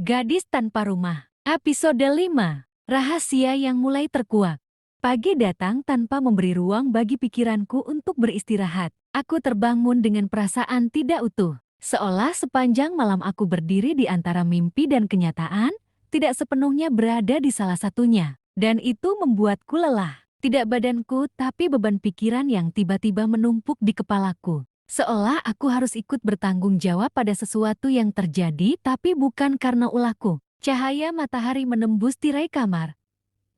Gadis Tanpa Rumah, episode 5, rahasia yang mulai terkuak. Pagi datang tanpa memberi ruang bagi pikiranku untuk beristirahat. Aku terbangun dengan perasaan tidak utuh. Seolah sepanjang malam aku berdiri di antara mimpi dan kenyataan, tidak sepenuhnya berada di salah satunya. Dan itu membuatku lelah. Tidak badanku, tapi beban pikiran yang tiba-tiba menumpuk di kepalaku. Seolah aku harus ikut bertanggung jawab pada sesuatu yang terjadi tapi bukan karena ulahku. Cahaya matahari menembus tirai kamar,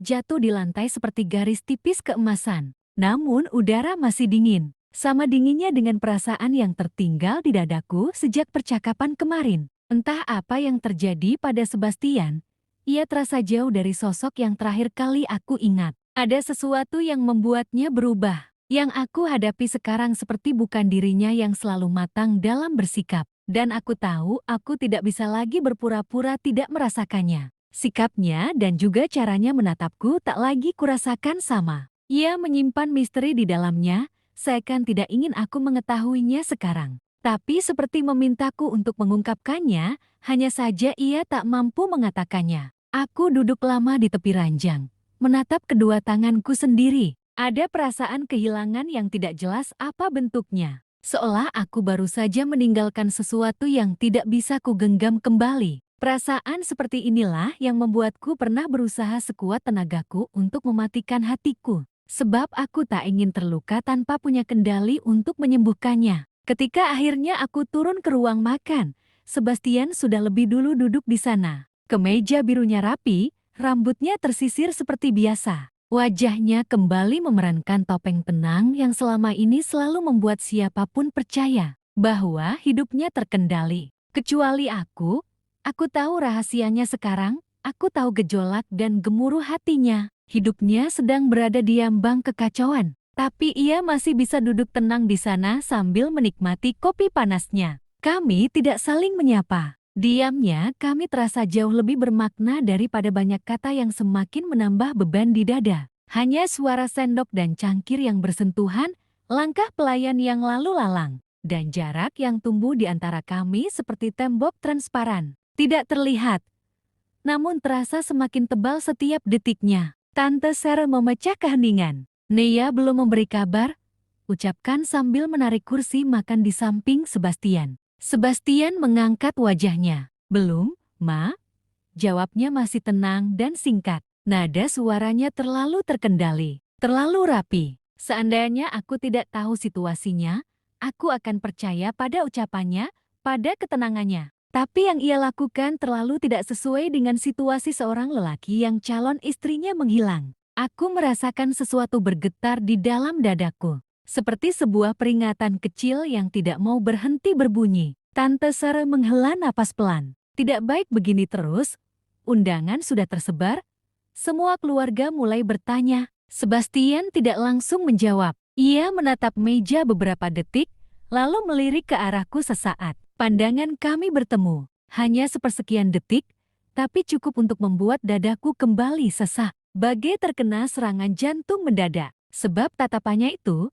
jatuh di lantai seperti garis tipis keemasan. Namun udara masih dingin, sama dinginnya dengan perasaan yang tertinggal di dadaku sejak percakapan kemarin. Entah apa yang terjadi pada Sebastian, ia terasa jauh dari sosok yang terakhir kali aku ingat. Ada sesuatu yang membuatnya berubah. Yang aku hadapi sekarang seperti bukan dirinya yang selalu matang dalam bersikap. Dan aku tahu aku tidak bisa lagi berpura-pura tidak merasakannya. Sikapnya dan juga caranya menatapku tak lagi kurasakan sama. Ia menyimpan misteri di dalamnya, seakan tidak ingin aku mengetahuinya sekarang. Tapi seperti memintaku untuk mengungkapkannya, hanya saja ia tak mampu mengatakannya. Aku duduk lama di tepi ranjang, menatap kedua tanganku sendiri. Ada perasaan kehilangan yang tidak jelas apa bentuknya. Seolah aku baru saja meninggalkan sesuatu yang tidak bisa kugenggam kembali. Perasaan seperti inilah yang membuatku pernah berusaha sekuat tenagaku untuk mematikan hatiku. Sebab aku tak ingin terluka tanpa punya kendali untuk menyembuhkannya. Ketika akhirnya aku turun ke ruang makan, Sebastian sudah lebih dulu duduk di sana. Kemeja birunya rapi, rambutnya tersisir seperti biasa. Wajahnya kembali memerankan topeng tenang yang selama ini selalu membuat siapapun percaya bahwa hidupnya terkendali. Kecuali aku tahu rahasianya sekarang, aku tahu gejolak dan gemuruh hatinya. Hidupnya sedang berada di ambang kekacauan, tapi ia masih bisa duduk tenang di sana sambil menikmati kopi panasnya. Kami tidak saling menyapa. Diamnya kami terasa jauh lebih bermakna daripada banyak kata yang semakin menambah beban di dada. Hanya suara sendok dan cangkir yang bersentuhan, langkah pelayan yang lalu lalang, dan jarak yang tumbuh di antara kami seperti tembok transparan. Tidak terlihat, namun terasa semakin tebal setiap detiknya. Tante Sarah memecah keheningan. Nea belum memberi kabar, ucapkan sambil menarik kursi makan di samping Sebastian. Sebastian mengangkat wajahnya. Belum, Ma. Jawabnya masih tenang dan singkat. Nada suaranya terlalu terkendali, terlalu rapi. Seandainya aku tidak tahu situasinya, aku akan percaya pada ucapannya, pada ketenangannya. Tapi yang ia lakukan terlalu tidak sesuai dengan situasi seorang lelaki yang calon istrinya menghilang. Aku merasakan sesuatu bergetar di dalam dadaku. Seperti sebuah peringatan kecil yang tidak mau berhenti berbunyi. Tante Sarah menghela napas pelan. Tidak baik begini terus. Undangan sudah tersebar. Semua keluarga mulai bertanya. Sebastian tidak langsung menjawab. Ia menatap meja beberapa detik, lalu melirik ke arahku sesaat. Pandangan kami bertemu. Hanya sepersekian detik, tapi cukup untuk membuat dadaku kembali sesak. Bagai terkena serangan jantung mendadak. Sebab tatapannya itu,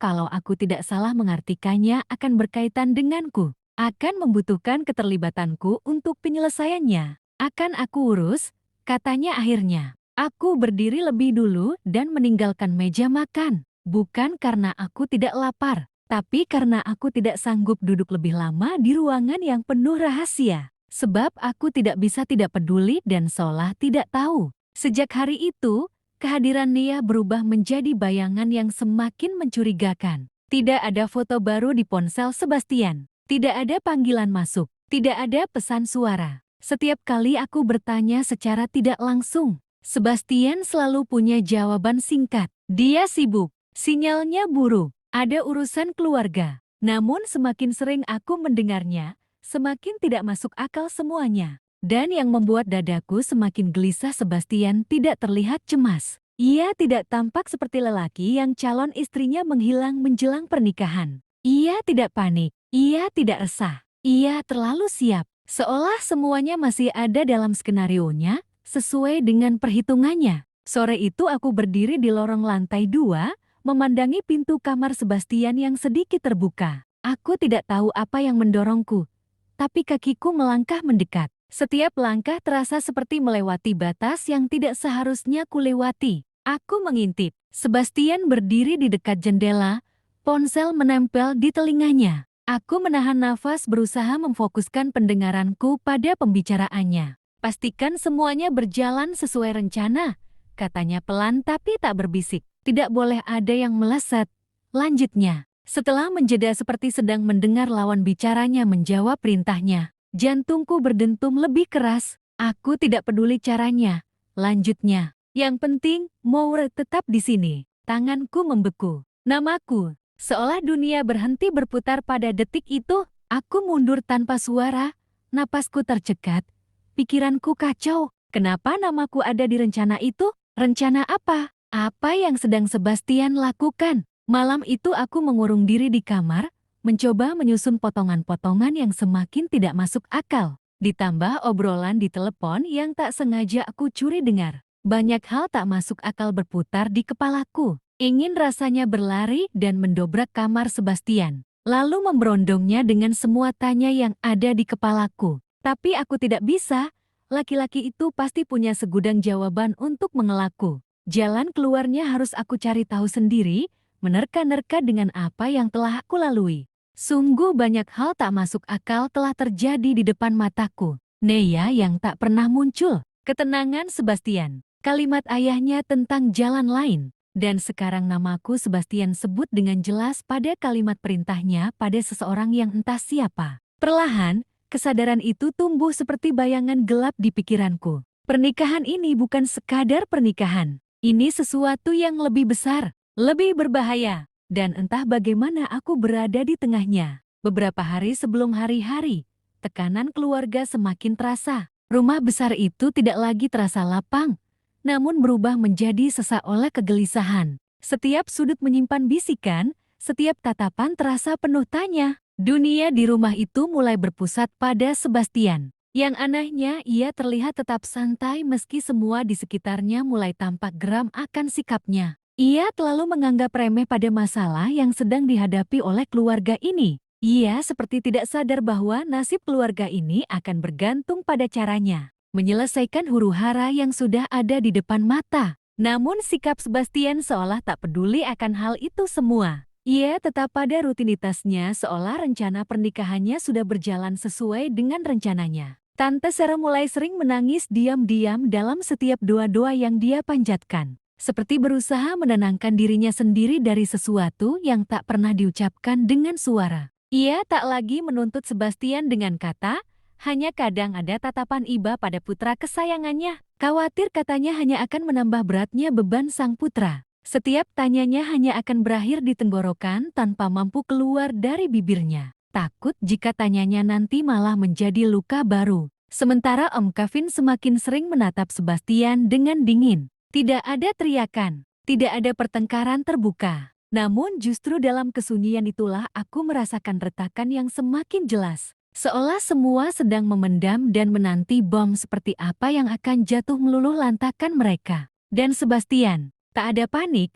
kalau aku tidak salah mengartikannya, akan berkaitan denganku. Akan membutuhkan keterlibatanku untuk penyelesaiannya. Akan aku urus, katanya akhirnya. Aku berdiri lebih dulu dan meninggalkan meja makan. Bukan karena aku tidak lapar, tapi karena aku tidak sanggup duduk lebih lama di ruangan yang penuh rahasia. Sebab aku tidak bisa tidak peduli dan seolah tidak tahu. Sejak hari itu, kehadiran Nia berubah menjadi bayangan yang semakin mencurigakan. Tidak ada foto baru di ponsel Sebastian. Tidak ada panggilan masuk. Tidak ada pesan suara. Setiap kali aku bertanya secara tidak langsung, Sebastian selalu punya jawaban singkat. Dia sibuk. Sinyalnya buruk. Ada urusan keluarga. Namun semakin sering aku mendengarnya, semakin tidak masuk akal semuanya. Dan yang membuat dadaku semakin gelisah, Sebastian tidak terlihat cemas. Ia tidak tampak seperti lelaki yang calon istrinya menghilang menjelang pernikahan. Ia tidak panik. Ia tidak resah. Ia terlalu siap. Seolah semuanya masih ada dalam skenarionya, sesuai dengan perhitungannya. Sore itu aku berdiri di lorong lantai 2, memandangi pintu kamar Sebastian yang sedikit terbuka. Aku tidak tahu apa yang mendorongku, tapi kakiku melangkah mendekat. Setiap langkah terasa seperti melewati batas yang tidak seharusnya kulewati. Aku mengintip. Sebastian berdiri di dekat jendela, ponsel menempel di telinganya. Aku menahan nafas berusaha memfokuskan pendengaranku pada pembicaraannya. Pastikan semuanya berjalan sesuai rencana, katanya pelan tapi tak berbisik. Tidak boleh ada yang meleset. Lanjutnya, setelah menjeda seperti sedang mendengar lawan bicaranya menjawab perintahnya, jantungku berdentum lebih keras. Aku tidak peduli caranya. Lanjutnya, yang penting, Moore tetap di sini. Tanganku membeku. Namaku. Seolah dunia berhenti berputar pada detik itu, aku mundur tanpa suara. Napasku tercekat. Pikiranku kacau. Kenapa namaku ada di rencana itu? Rencana apa? Apa yang sedang Sebastian lakukan? Malam itu aku mengurung diri di kamar, mencoba menyusun potongan-potongan yang semakin tidak masuk akal. Ditambah obrolan di telepon yang tak sengaja aku curi dengar. Banyak hal tak masuk akal berputar di kepalaku. Ingin rasanya berlari dan mendobrak kamar Sebastian, lalu memberondongnya dengan semua tanya yang ada di kepalaku. Tapi aku tidak bisa. Laki-laki itu pasti punya segudang jawaban untuk mengelaku. Jalan keluarnya harus aku cari tahu sendiri, menerka-nerka dengan apa yang telah aku lalui. Sungguh banyak hal tak masuk akal telah terjadi di depan mataku. Neya yang tak pernah muncul. Ketenangan Sebastian. Kalimat ayahnya tentang jalan lain. Dan sekarang namaku Sebastian sebut dengan jelas pada kalimat perintahnya pada seseorang yang entah siapa. Perlahan, kesadaran itu tumbuh seperti bayangan gelap di pikiranku. Pernikahan ini bukan sekadar pernikahan. Ini sesuatu yang lebih besar, lebih berbahaya. Dan entah bagaimana aku berada di tengahnya. Beberapa hari sebelum hari-hari, tekanan keluarga semakin terasa. Rumah besar itu tidak lagi terasa lapang, namun berubah menjadi sesak oleh kegelisahan. Setiap sudut menyimpan bisikan, setiap tatapan terasa penuh tanya. Dunia di rumah itu mulai berpusat pada Sebastian. Yang anehnya, ia terlihat tetap santai meski semua di sekitarnya mulai tampak geram akan sikapnya. Ia terlalu menganggap remeh pada masalah yang sedang dihadapi oleh keluarga ini. Ia seperti tidak sadar bahwa nasib keluarga ini akan bergantung pada caranya menyelesaikan huru-hara yang sudah ada di depan mata. Namun sikap Sebastian seolah tak peduli akan hal itu semua. Ia tetap pada rutinitasnya seolah rencana pernikahannya sudah berjalan sesuai dengan rencananya. Tante Sarah mulai sering menangis diam-diam dalam setiap doa-doa yang dia panjatkan. Seperti berusaha menenangkan dirinya sendiri dari sesuatu yang tak pernah diucapkan dengan suara. Ia tak lagi menuntut Sebastian dengan kata, hanya kadang ada tatapan iba pada putra kesayangannya. Khawatir katanya hanya akan menambah beratnya beban sang putra. Setiap tanyanya hanya akan berakhir di tenggorokan tanpa mampu keluar dari bibirnya. Takut jika tanyanya nanti malah menjadi luka baru. Sementara Om Kevin semakin sering menatap Sebastian dengan dingin. Tidak ada teriakan, tidak ada pertengkaran terbuka. Namun justru dalam kesunyian itulah aku merasakan retakan yang semakin jelas. Seolah semua sedang memendam dan menanti bom seperti apa yang akan jatuh meluluh lantakan mereka. Dan Sebastian, tak ada panik,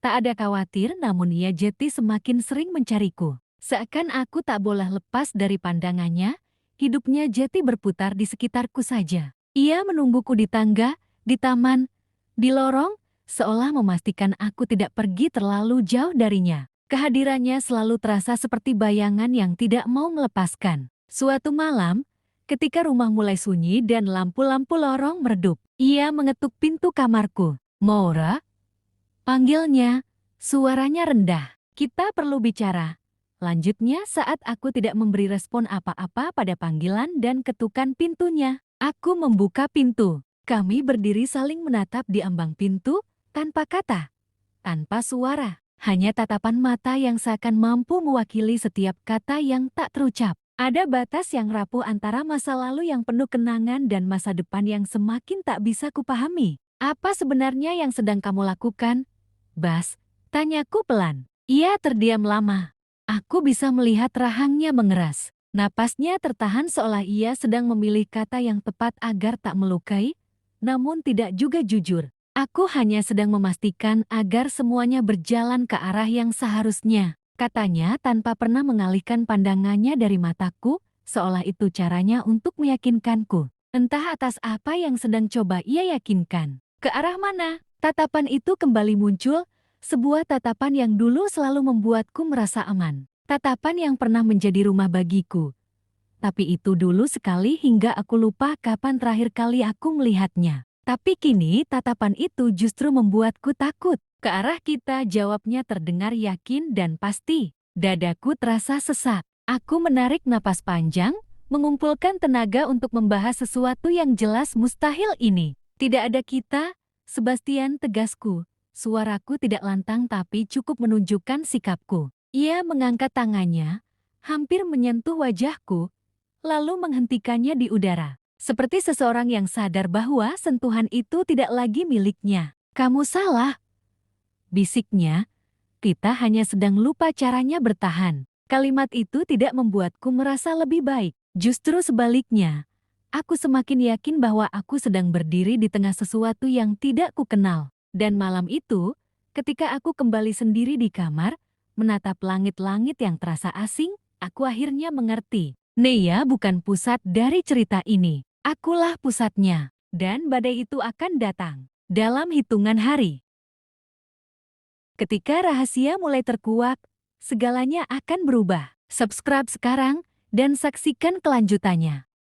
tak ada khawatir, namun ia jeti semakin sering mencariku. Seakan aku tak boleh lepas dari pandangannya, hidupnya jeti berputar di sekitarku saja. Ia menungguku di tangga, di taman, di lorong, seolah memastikan aku tidak pergi terlalu jauh darinya. Kehadirannya selalu terasa seperti bayangan yang tidak mau melepaskan. Suatu malam, ketika rumah mulai sunyi dan lampu-lampu lorong meredup, ia mengetuk pintu kamarku. Maura? Panggilnya, suaranya rendah. Kita perlu bicara. Lanjutnya saat aku tidak memberi respon apa-apa pada panggilan dan ketukan pintunya, aku membuka pintu. Kami berdiri saling menatap di ambang pintu, tanpa kata, tanpa suara. Hanya tatapan mata yang seakan mampu mewakili setiap kata yang tak terucap. Ada batas yang rapuh antara masa lalu yang penuh kenangan dan masa depan yang semakin tak bisa kupahami. Apa sebenarnya yang sedang kamu lakukan? Bas, tanyaku pelan. Ia terdiam lama. Aku bisa melihat rahangnya mengeras. Napasnya tertahan seolah ia sedang memilih kata yang tepat agar tak melukai, namun tidak juga jujur. Aku hanya sedang memastikan agar semuanya berjalan ke arah yang seharusnya, katanya tanpa pernah mengalihkan pandangannya dari mataku, seolah itu caranya untuk meyakinkanku. Entah atas apa yang sedang coba ia yakinkan. Ke arah mana? Tatapan itu kembali muncul, sebuah tatapan yang dulu selalu membuatku merasa aman. Tatapan yang pernah menjadi rumah bagiku. Tapi itu dulu sekali hingga aku lupa kapan terakhir kali aku melihatnya. Tapi kini tatapan itu justru membuatku takut. Ke arah kita jawabnya terdengar yakin dan pasti. Dadaku terasa sesak. Aku menarik napas panjang, mengumpulkan tenaga untuk membahas sesuatu yang jelas mustahil ini. Tidak ada kita, Sebastian, tegasku. Suaraku tidak lantang tapi cukup menunjukkan sikapku. Ia mengangkat tangannya, hampir menyentuh wajahku, lalu menghentikannya di udara. Seperti seseorang yang sadar bahwa sentuhan itu tidak lagi miliknya. Kamu salah, bisiknya. Kita hanya sedang lupa caranya bertahan. Kalimat itu tidak membuatku merasa lebih baik. Justru sebaliknya, aku semakin yakin bahwa aku sedang berdiri di tengah sesuatu yang tidak kukenal. Dan malam itu, ketika aku kembali sendiri di kamar, menatap langit-langit yang terasa asing, aku akhirnya mengerti. Neya bukan pusat dari cerita ini. Akulah pusatnya. Dan badai itu akan datang dalam hitungan hari. Ketika rahasia mulai terkuak, segalanya akan berubah. Subscribe sekarang dan saksikan kelanjutannya.